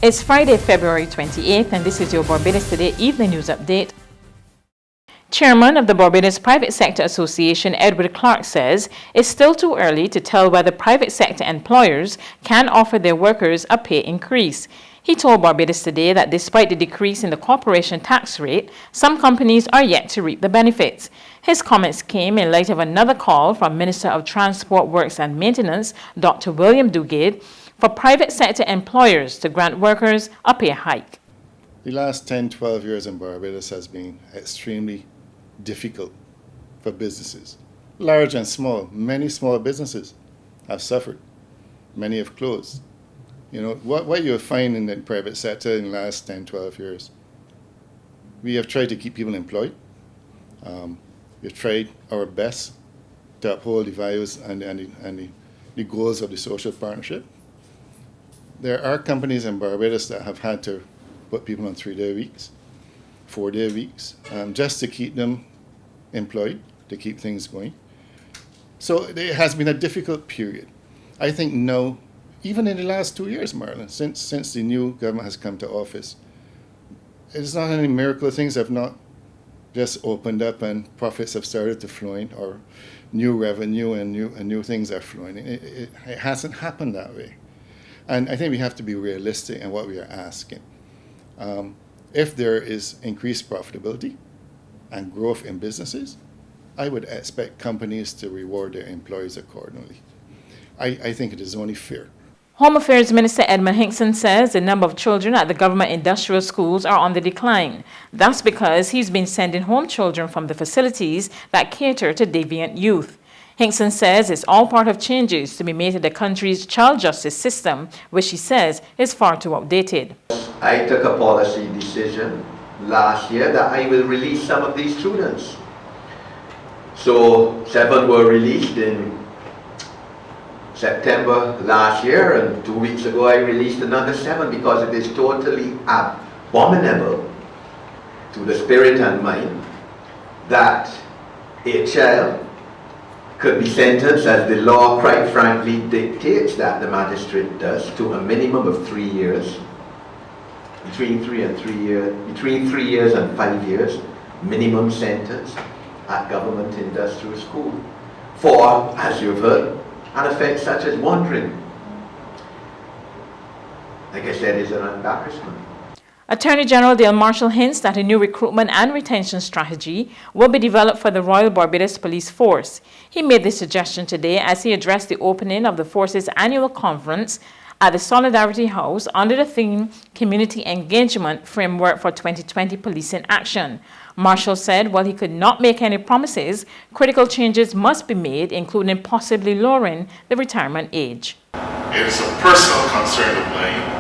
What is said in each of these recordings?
It's Friday, February 28th, and this is your Barbados Today Evening News Update. Chairman of the Barbados Private Sector Association, Edward Clark, says it's still too early to tell whether private sector employers can offer their workers a pay increase. He told Barbados Today that despite the decrease in the corporation tax rate, some companies are yet to reap the benefits. His comments came in light of another call from Minister of Transport, Works and Maintenance, Dr. William Duguid, for private sector employers to grant workers a pay hike. The last 10, 12 years in Barbados has been extremely difficult for businesses, large and small. Many small businesses have suffered. Many have closed. You know, what you'll find in the private sector in the last 10, 12 years, we have tried to keep people employed. We've tried our best to uphold the values and the goals of the social partnership. There are companies in Barbados that have had to put people on 3-day weeks, 4-day weeks, just to keep them employed, to keep things going. So it has been a difficult period. I think now, even in the last 2 years, Marlon, since the new government has come to office, it's not any miracle. Things have not just opened up and profits have started to flow in, or new revenue and new things are flowing in. It hasn't happened that way. And I think we have to be realistic in what we are asking. If there is increased profitability and growth in businesses, I would expect companies to reward their employees accordingly. I think it is only fair. Home Affairs Minister Edmund Hinkson says the number of children at the government industrial schools are on the decline. That's because he's been sending home children from the facilities that cater to deviant youth. Hinkson says it's all part of changes to be made to the country's child justice system, which he says is far too outdated. I took a policy decision last year that I will release some of these students. So 7 were released in September last year, and 2 weeks ago I released another 7 because it is totally abominable to the spirit and mind that a child could be sentenced, as the law quite frankly dictates that the magistrate does, to a minimum of 3 years, between 3 years and 5 years, minimum sentence at government industrial school for, as you've heard, an offence such as wandering. Like I said, is an embarrassment. Attorney General Dale Marshall hints that a new recruitment and retention strategy will be developed for the Royal Barbados Police Force. He made this suggestion today as he addressed the opening of the force's annual conference at the Solidarity House under the theme Community Engagement Framework for 2020 Policing Action. Marshall said while he could not make any promises, critical changes must be made, including possibly lowering the retirement age. It is a personal concern of mine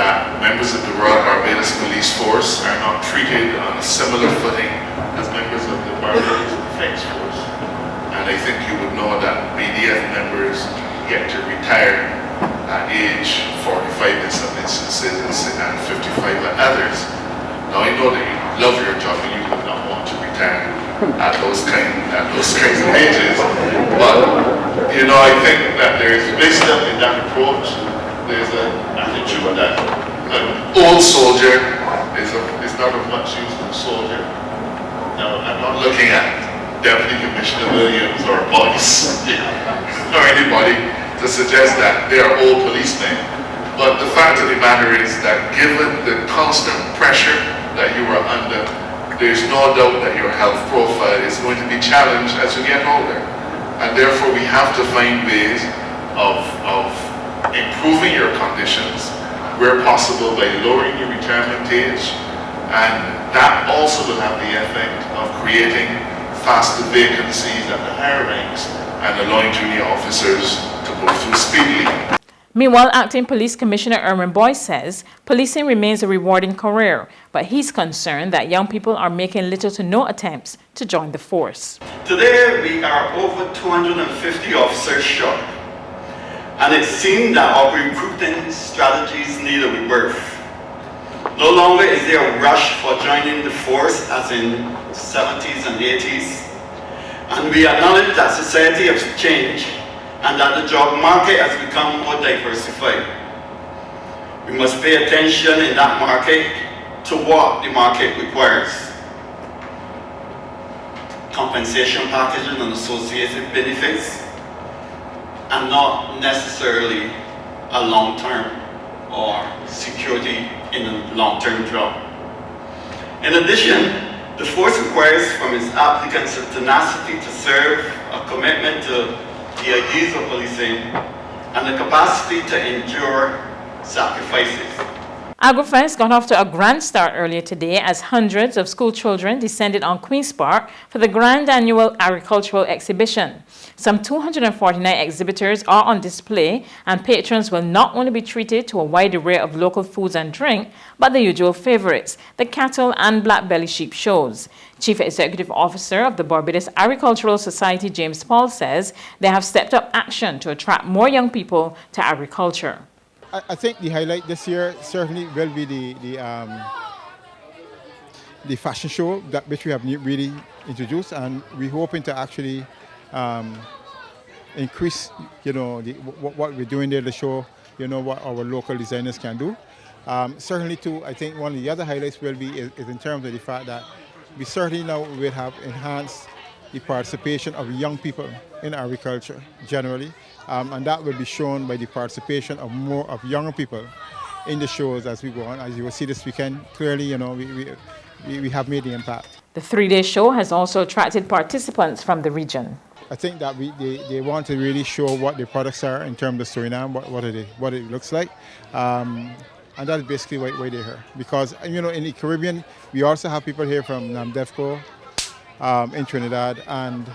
that members of the Royal Barbados Police Force are not treated on a similar footing as members of the Barbados Defence Force. And I think you would know that BDF members get to retire at age 45 in some instances and 55 at others. Now I know that you love your job and you would not want to retire at those kinds of ages, but you know, I think that there is wisdom in that approach. There's an attitude that an old soldier is not of much use to a soldier. Now, I'm not looking at Deputy Commissioner Williams or Boyce or anybody to suggest that they are old policemen. But the fact of the matter is that given the constant pressure that you are under, there's no doubt that your health profile is going to be challenged as you get older. And therefore we have to find ways of improving your conditions where possible by lowering your retirement age, and that also will have the effect of creating faster vacancies at the higher ranks and allowing junior officers to go through speedily. Meanwhile, Acting Police Commissioner Erwin Boyce says policing remains a rewarding career, but he's concerned that young people are making little to no attempts to join the force. Today we are over 250 officers short, and it seems that our recruiting strategies need a rebirth. No longer is there a rush for joining the force as in the 70s and 80s, and we acknowledge that society has changed and that the job market has become more diversified. We must pay attention in that market to what the market requires. Compensation packages and associated benefits, and not necessarily a long-term or security in a long-term job. In addition, the force requires from its applicants a tenacity to serve, a commitment to the ideas of policing, and the capacity to endure sacrifices. AGROFEST got off to a grand start earlier today as hundreds of school children descended on Queen's Park for the grand annual agricultural exhibition. Some 249 exhibitors are on display, and patrons will not only be treated to a wide array of local foods and drink, but the usual favorites, the cattle and black belly sheep shows. Chief Executive Officer of the Barbados Agricultural Society, James Paul, says they have stepped up action to attract more young people to agriculture. I think the highlight this year certainly will be the fashion show which we have really introduced, and we're hoping to actually increase, what we're doing there to show, what our local designers can do. Certainly too, I think one of the other highlights will be is in terms of the fact that we certainly now will have enhanced the participation of young people in agriculture generally. And that will be shown by the participation of more of younger people in the shows as we go on. As you will see this weekend, clearly, we have made the impact. The three-day show has also attracted participants from the region. I think that they want to really show what their products are in terms of Suriname, what it looks like. And that's basically why they're here. Because, in the Caribbean, we also have people here from Namdefco, in Trinidad, and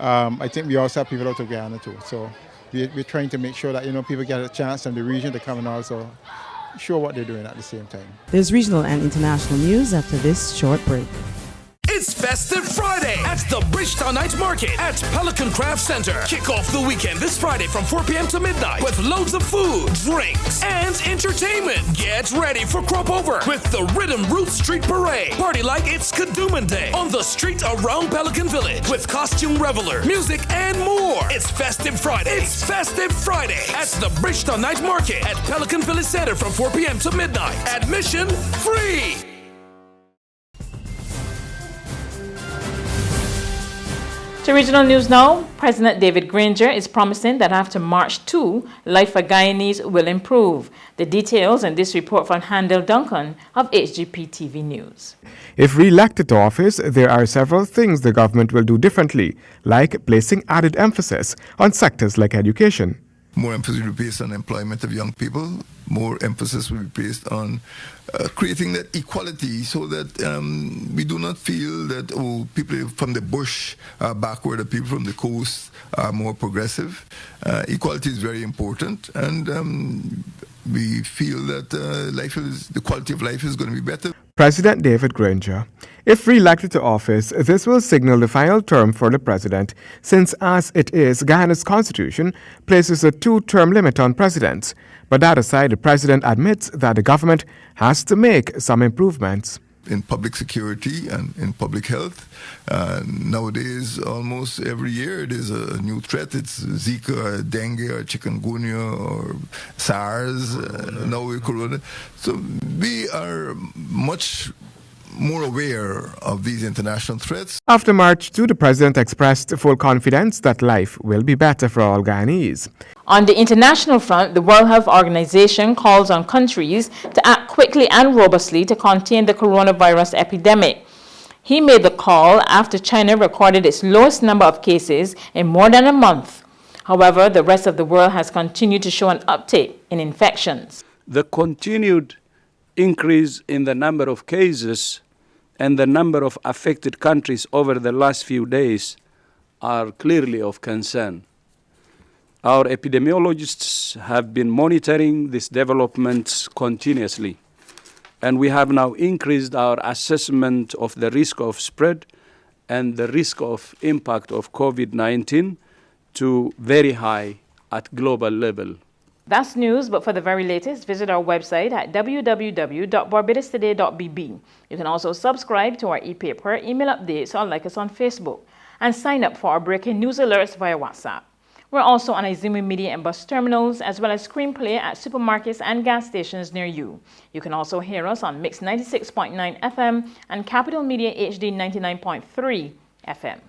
I think we also have people out of Guyana too. So we're trying to make sure that people get a chance from the region to come and also show what they're doing at the same time. There's regional and international news after this short break. It's Festive Friday at the Bridgetown Night Market at Pelican Craft Center. Kick off the weekend this Friday from 4 p.m. to midnight with loads of food, drinks, and entertainment. Get ready for Crop Over with the Rhythm Roots Street Parade. Party like it's Kadooman Day on the street around Pelican Village with costume revelers, music, and more. It's Festive Friday. It's Festive Friday at the Bridgetown Night Market at Pelican Village Center from 4 p.m. to midnight. Admission free. To regional news now, President David Granger is promising that after March 2, life for Guyanese will improve. The details in this report from Handel Duncan of HGP TV News. If re-elected to office, there are several things the government will do differently, like placing added emphasis on sectors like education. More emphasis will be placed on employment of young people. More emphasis will be placed on creating that equality so that we do not feel that people from the bush are backward, or people from the coast are more progressive. Equality is very important, and we feel that the quality of life is going to be better. President David Granger. If re-elected to office, this will signal the final term for the president, since as it is, Guyana's constitution places a 2-term limit on presidents. But that aside, the president admits that the government has to make some improvements. In public security and in public health. Nowadays, almost every year there's a new threat. It's Zika, or dengue, or chikungunya, or SARS, now we're Corona. So we are much more aware of these international threats. After March 2, the president expressed full confidence that life will be better for all Guyanese. On the international front, the World Health Organization calls on countries to act quickly and robustly to contain the coronavirus epidemic. He made the call after China recorded its lowest number of cases in more than a month. However, the rest of the world has continued to show an uptick in infections. The continued increase in the number of cases and the number of affected countries over the last few days are clearly of concern. Our epidemiologists have been monitoring these developments continuously, and we have now increased our assessment of the risk of spread and the risk of impact of COVID-19 to very high at global level. That's news, but for the very latest, visit our website at www.barbadostoday.bb. You can also subscribe to our e-paper, email updates, or like us on Facebook, and sign up for our breaking news alerts via WhatsApp. We're also on Izumi Media and bus terminals, as well as Screenplay at supermarkets and gas stations near you. You can also hear us on Mix 96.9 FM and Capital Media HD 99.3 FM.